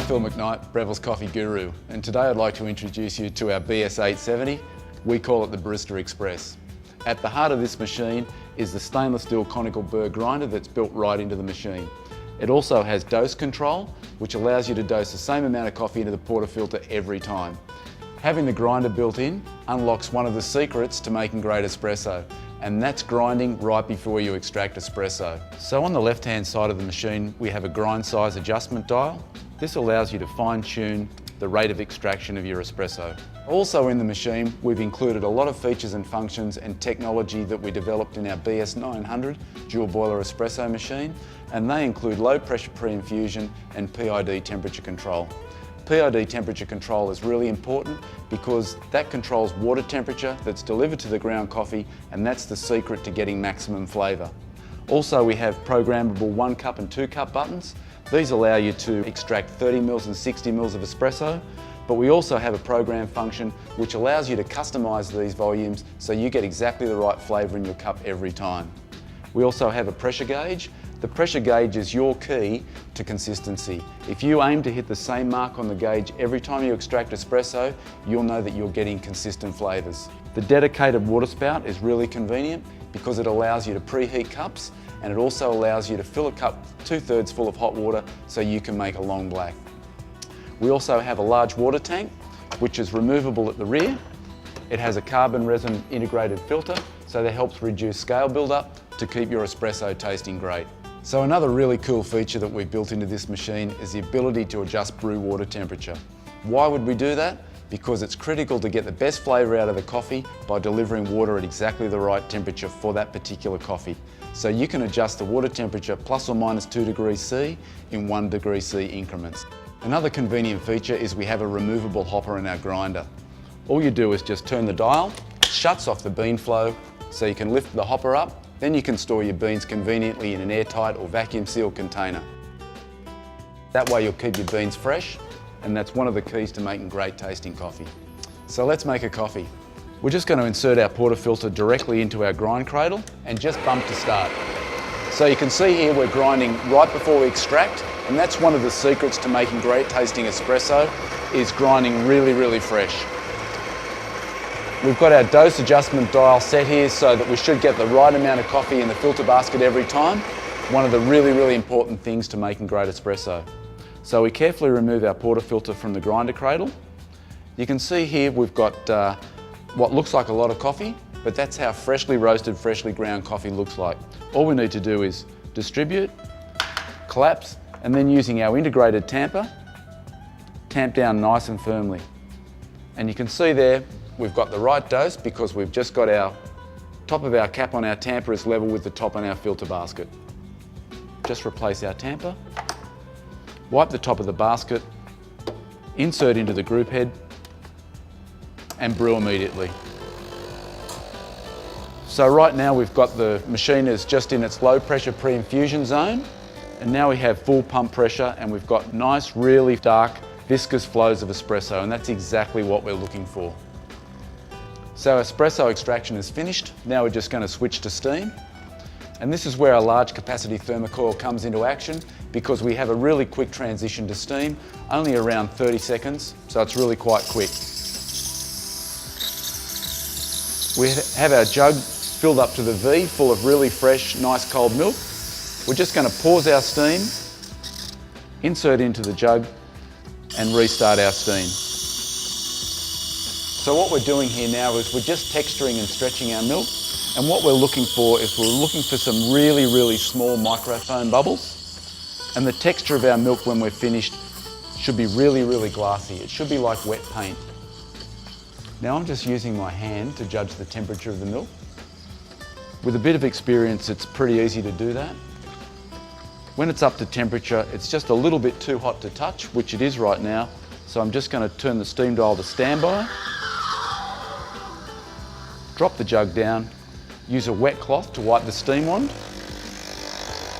Phil McKnight, Breville's Coffee Guru, and today I'd like to introduce you to our BES870. We call it the Barista Express. At the heart of this machine is the stainless steel conical burr grinder that's built right into the machine. It also has dose control, which allows you to dose the same amount of coffee into the portafilter every time. Having the grinder built in unlocks one of the secrets to making great espresso, and that's grinding right before you extract espresso. So on the left-hand side of the machine, we have a grind size adjustment dial. This allows you to fine-tune the rate of extraction of your espresso. Also in the machine, we've included a lot of features and functions and technology that we developed in our BES900 dual boiler espresso machine, and they include low pressure pre-infusion and PID temperature control. PID temperature control is really important because that controls water temperature that's delivered to the ground coffee, and that's the secret to getting maximum flavour. Also, we have programmable 1 cup and 2 cup buttons. These allow you to extract 30 mils and 60 mils of espresso, but we also have a program function which allows you to customise these volumes so you get exactly the right flavour in your cup every time. We also have a pressure gauge. The pressure gauge is your key to consistency. If you aim to hit the same mark on the gauge every time you extract espresso, you'll know that you're getting consistent flavours. The dedicated water spout is really convenient because it allows you to preheat cups, and it also allows you to fill a cup 2/3 full of hot water so you can make a long black. We also have a large water tank which is removable at the rear. It has a carbon resin integrated filter, so that helps reduce scale build-up to keep your espresso tasting great. So another really cool feature that we've built into this machine is the ability to adjust brew water temperature. Why would we do that? Because it's critical to get the best flavour out of the coffee by delivering water at exactly the right temperature for that particular coffee. So you can adjust the water temperature plus or minus 2 degrees C in 1 degree C increments. Another convenient feature is we have a removable hopper in our grinder. All you do is just turn the dial, it shuts off the bean flow so you can lift the hopper up. Then you can store your beans conveniently in an airtight or vacuum sealed container. That way you'll keep your beans fresh, and that's one of the keys to making great tasting coffee. So let's make a coffee. We're just going to insert our portafilter directly into our grind cradle and just bump to start. So you can see here we're grinding right before we extract, and that's one of the secrets to making great tasting espresso, is grinding really fresh. We've got our dose adjustment dial set here so that we should get the right amount of coffee in the filter basket every time. One of the really important things to making great espresso. So we carefully remove our portafilter from the grinder cradle. You can see here we've got what looks like a lot of coffee, but that's how freshly roasted, freshly ground coffee looks like. All we need to do is distribute, collapse, and then using our integrated tamper, tamp down nice and firmly. And you can see there, we've got the right dose because we've just got our top of our cap on our tamper is level with the top on our filter basket. Just replace our tamper, wipe the top of the basket, insert into the group head, and brew immediately. So right now we've got the machine is just in its low pressure pre-infusion zone, and now we have full pump pressure and we've got nice, really dark, viscous flows of espresso, and that's exactly what we're looking for. So espresso extraction is finished. Now we're just going to switch to steam. And this is where our large capacity thermocoil comes into action, because we have a really quick transition to steam, only around 30 seconds, so it's really quite quick. We have our jug filled up to the V, full of really fresh, nice cold milk. We're just going to pause our steam, insert into the jug, and restart our steam. So what we're doing here now is we're just texturing and stretching our milk, and what we're looking for is we're looking for some really small microfoam bubbles, and the texture of our milk when we're finished should be really glassy. It should be like wet paint. Now I'm just using my hand to judge the temperature of the milk. With a bit of experience, it's pretty easy to do that. When it's up to temperature, it's just a little bit too hot to touch, which it is right now, so I'm just going to turn the steam dial to standby. Drop the jug down, use a wet cloth to wipe the steam wand,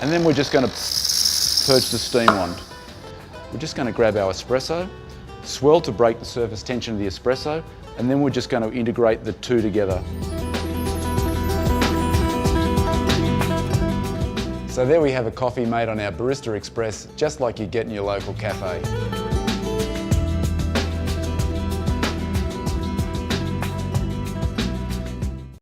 and then we're just going to purge the steam wand. We're just going to grab our espresso, swirl to break the surface tension of the espresso, and then we're just going to integrate the two together. So there we have a coffee made on our Barista Express, just like you get in your local cafe.